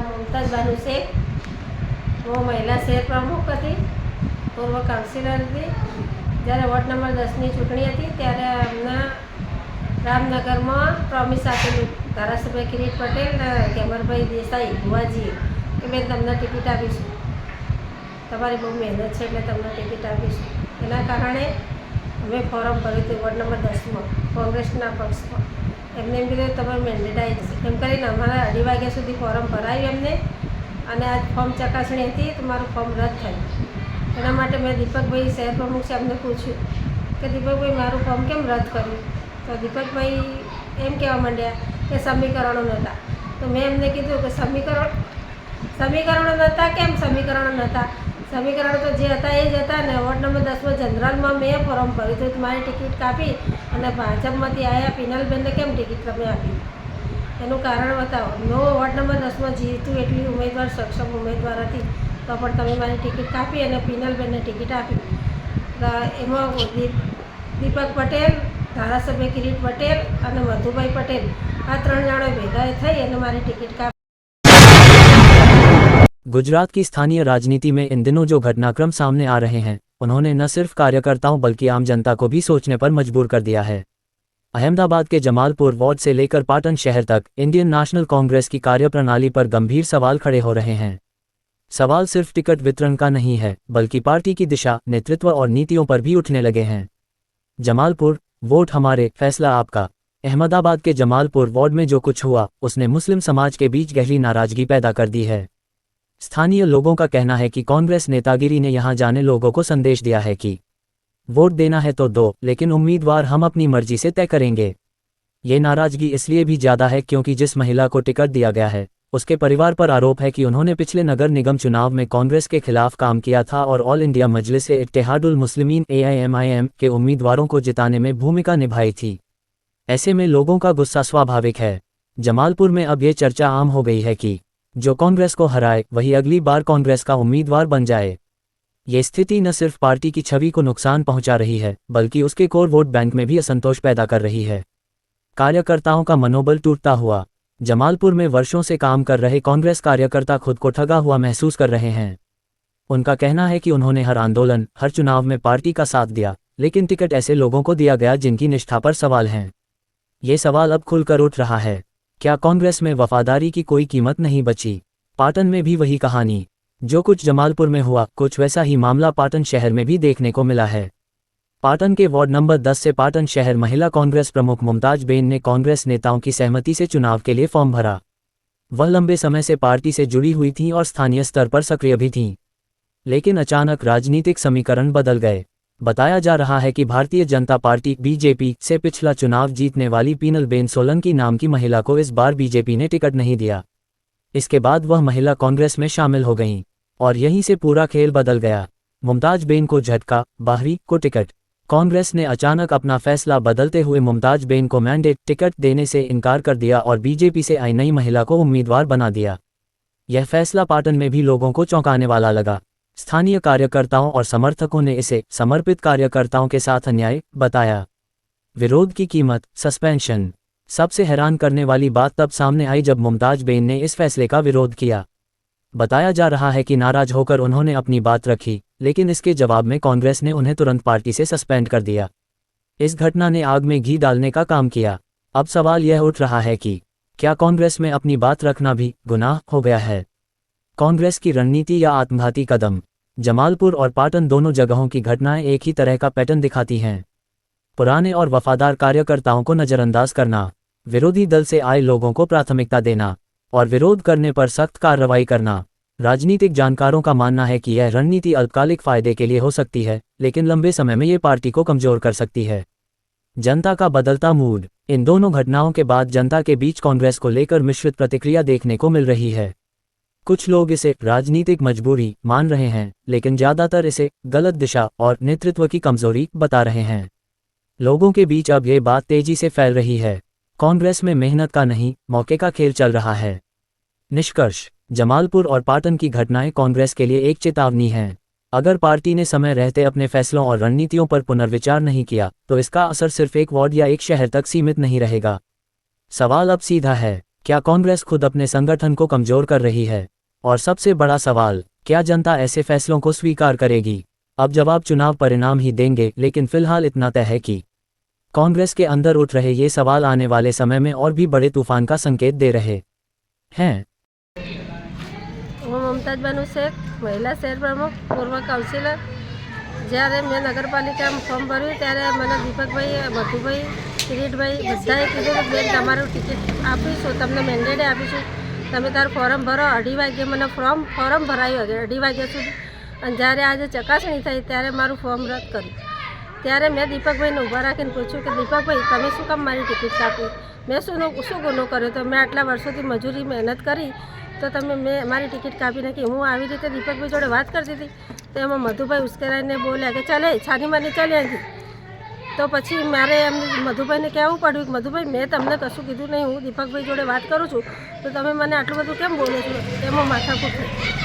मुमताज बानू शेख वो महिला शहर प्रमुख थी, पूर्व काउंसिलर थी। જ્યારે વોર્ડ નંબર 10ની ચૂંટણી હતી ત્યારે અમને રામનગરમાં પ્રોમિસ આપેલું ધારાસભ્ય કિરીટ પટેલ ને કેમરભાઈ દેસાઈ ભુવાજીએ કે બેન તમને ટિકિટ આપીશું, તમારી બહુ મહેનત છે એટલે તમને ટિકિટ આપીશું। એના કારણે અમે ફોર્મ ભર્યું હતું વોર્ડ નંબર 10માં કોંગ્રેસના પક્ષમાં। એમને એમ કીધું તમારું મેન્ડેટ આવી જશે, એમ કરીને અમારા 2:30 વાગ્યા સુધી ફોર્મ ભરાયું એમને, અને આજ ફોર્મ ચકાસણી હતી તો મારું ફોર્મ રદ થયું। એના માટે મેં દીપકભાઈ શહેર પ્રમુખ સાહેબને પૂછ્યું કે દીપકભાઈ મારું ફોર્મ કેમ રદ કર્યું? તો દીપકભાઈ એમ કહેવા માંડ્યા કે સમીકરણો નહોતા। તો મેં એમને કીધું કે સમીકરણો નહોતા કેમ? સમીકરણો નહોતા, સમીકરણ તો જે હતા એ જ હતા ને। વોર્ડ નંબર 10માં જનરલમાં મેં ફોર્મ ભર્યું હતું, મારી ટિકિટ કાપી અને ભાજપમાંથી આવ્યા પિનલબેનને કેમ ટિકિટ તમે આપી? એનું કારણ બતાવો। નો વોર્ડ નંબર 10માં જીતું એટલી ઉમેદવાર સક્ષમ ઉમેદવાર હતી તો પણ તમે મારી ટિકિટ કાપી અને પિનલબેનને ટિકિટ આપી। એમાં દીપક પટેલ, ધારાસભ્ય કિરીટ પટેલ અને મધુભાઈ પટેલ આ 3 જણો ભેગા થઈ અને મારી ટિકિટ કાપી। गुजरात की स्थानीय राजनीति में इन दिनों जो घटनाक्रम सामने आ रहे हैं, उन्होंने न सिर्फ कार्यकर्ताओं बल्कि आम जनता को भी सोचने पर मजबूर कर दिया है। अहमदाबाद के जमालपुर वार्ड से लेकर पाटन शहर तक इंडियन नेशनल कांग्रेस की कार्यप्रणाली पर गंभीर सवाल खड़े हो रहे हैं। सवाल सिर्फ टिकट वितरण का नहीं है, बल्कि पार्टी की दिशा, नेतृत्व और नीतियों पर भी उठने लगे हैं। जमालपुर, वोट हमारे, फैसला आपका। अहमदाबाद के जमालपुर वार्ड में जो कुछ हुआ उसने मुस्लिम समाज के बीच गहरी नाराजगी पैदा कर दी है। स्थानीय लोगों का कहना है कि कांग्रेस नेतागिरी ने यहां जाने लोगों को संदेश दिया है कि वोट देना है तो दो, लेकिन उम्मीदवार हम अपनी मर्जी से तय करेंगे। ये नाराजगी इसलिए भी ज़्यादा है क्योंकि जिस महिला को टिकट दिया गया है उसके परिवार पर आरोप है कि उन्होंने पिछले नगर निगम चुनाव में कांग्रेस के खिलाफ काम किया था और ऑल इंडिया मजलिस इत्तेहादुल मुस्लिमीन AIMIM के उम्मीदवारों को जिताने में भूमिका निभाई थी। ऐसे में लोगों का गुस्सा स्वाभाविक है। जमालपुर में अब ये चर्चा आम हो गई है कि जो कांग्रेस को हराए वही अगली बार कांग्रेस का उम्मीदवार बन जाए। ये स्थिति न सिर्फ पार्टी की छवि को नुकसान पहुंचा रही है, बल्कि उसके कोर वोट बैंक में भी असंतोष पैदा कर रही है। कार्यकर्ताओं का मनोबल टूटता हुआ। जमालपुर में वर्षों से काम कर रहे कांग्रेस कार्यकर्ता खुद को ठगा हुआ महसूस कर रहे हैं। उनका कहना है कि उन्होंने हर आंदोलन, हर चुनाव में पार्टी का साथ दिया, लेकिन टिकट ऐसे लोगों को दिया गया जिनकी निष्ठा पर सवाल हैं। ये सवाल अब खुलकर उठ रहा है, क्या कांग्रेस में वफादारी की कोई कीमत नहीं बची? पाटन में भी वही कहानी। जो कुछ जमालपुर में हुआ, कुछ वैसा ही मामला पाटन शहर में भी देखने को मिला है। पाटन के वार्ड नंबर 10 से पाटन शहर महिला कांग्रेस प्रमुख मुमताज बेन ने कांग्रेस नेताओं की सहमति से चुनाव के लिए फॉर्म भरा। वह लंबे समय से पार्टी से जुड़ी हुई थीं और स्थानीय स्तर पर सक्रिय भी थीं। लेकिन अचानक राजनीतिक समीकरण बदल गए। बताया जा रहा है कि भारतीय जनता पार्टी BJP से पिछला चुनाव जीतने वाली पीनलबेन सोलंकी नाम की महिला को इस बार BJP ने टिकट नहीं दिया। इसके बाद वह महिला कांग्रेस में शामिल हो गईं और यहीं से पूरा खेल बदल गया। मुमताज बेन को झटका, बाहरी को टिकट। कांग्रेस ने अचानक अपना फैसला बदलते हुए मुमताज बेन को मैंडेट टिकट देने से इनकार कर दिया और BJP से आई नई महिला को उम्मीदवार बना दिया। यह फैसला पाटन में भी लोगों को चौंकाने वाला लगा। स्थानीय कार्यकर्ताओं और समर्थकों ने इसे समर्पित कार्यकर्ताओं के साथ अन्याय बताया। विरोध की कीमत, सस्पेंशन। सबसे हैरान करने वाली बात तब सामने आई जब मुमताज बेन ने इस फैसले का विरोध किया। बताया जा रहा है कि नाराज होकर उन्होंने अपनी बात रखी, लेकिन इसके जवाब में कांग्रेस ने उन्हें तुरंत पार्टी से सस्पेंड कर दिया। इस घटना ने आग में घी डालने का काम किया। अब सवाल यह उठ रहा है कि क्या कांग्रेस में अपनी बात रखना भी गुनाह हो गया है? कांग्रेस की रणनीति या आत्मघाती कदम? जमालपुर और पाटन दोनों जगहों की घटनाएं एक ही तरह का पैटर्न दिखाती हैं। पुराने और वफादार कार्यकर्ताओं को नज़रअंदाज करना, विरोधी दल से आए लोगों को प्राथमिकता देना और विरोध करने पर सख्त कार्रवाई करना। राजनीतिक जानकारों का मानना है कि यह रणनीति अल्पकालिक फायदे के लिए हो सकती है, लेकिन लंबे समय में ये पार्टी को कमजोर कर सकती है। जनता का बदलता मूड। इन दोनों घटनाओं के बाद जनता के बीच कांग्रेस को लेकर मिश्रित प्रतिक्रिया देखने को मिल रही है। कुछ लोग इसे राजनीतिक मजबूरी मान रहे हैं, लेकिन ज़्यादातर इसे गलत दिशा और नेतृत्व की कमजोरी बता रहे हैं। लोगों के बीच अब ये बात तेजी से फैल रही है, कांग्रेस में मेहनत का नहीं, मौके का खेल चल रहा है। निष्कर्ष, जमालपुर और पाटन की घटनाएं कांग्रेस के लिए एक चेतावनी हैं। अगर पार्टी ने समय रहते अपने फैसलों और रणनीतियों पर पुनर्विचार नहीं किया, तो इसका असर सिर्फ एक वार्ड या एक शहर तक सीमित नहीं रहेगा। सवाल अब सीधा है, क्या कांग्रेस खुद अपने संगठन को कमजोर कर रही है? और सबसे बड़ा सवाल, क्या जनता ऐसे फैसलों को स्वीकार करेगी? अब जवाब चुनाव परिणाम ही देंगे, लेकिन फिलहाल इतना तय है कि कांग्रेस के अंदर उठ रहे ये सवाल आने वाले समय में और भी बड़े तूफान का संकेत दे रहे हैं। હું મમતાજ બાનુ શેખ, મહિલા શહેર પ્રમુખ, પૂર્વ કાઉન્સિલર. જ્યારે મેં નગરપાલિકામાં ફોર્મ ભર્યું ત્યારે મને દીપકભાઈ, મધુભાઈ, કિરીટભાઈ બધાએ કીધું કે બેન તમારું ટિકિટ આપીશું, તમને મેન્ડેટે આપીશું, તમે તારું ફોર્મ ભરો. 2:30 વાગ્યે મને ફોર્મ ભરાયું 2:30 વાગ્યા સુધી. અને જ્યારે આજે ચકાસણી થઈ ત્યારે મારું ફોર્મ રદ કર્યું. ત્યારે મેં દીપકભાઈને ઊભા રાખીને પૂછ્યું કે દીપકભાઈ તમે શું કામ મારી ટિકિટ કાપી? મેં શું ગુનો કર્યો? તો મેં આટલા વર્ષોથી મજૂરી મહેનત કરી તો તમે મારી ટિકિટ કાપી નાખી. હું આવી રીતે દીપકભાઈ જોડે વાત કરતી હતી તો એમાં મધુભાઈ ઉશ્કેરાઈને બોલ્યા કે ચાલે છાની માની ચાલે અહીંથી. તો પછી મારે એમ મધુભાઈને કહેવું પડ્યું કે મધુભાઈ મેં તમને કશું કીધું નહીં, હું દીપકભાઈ જોડે વાત કરું છું તો તમે મને આટલું બધું કેમ બોલો છો? એમાં માથાકૂટ થઈ.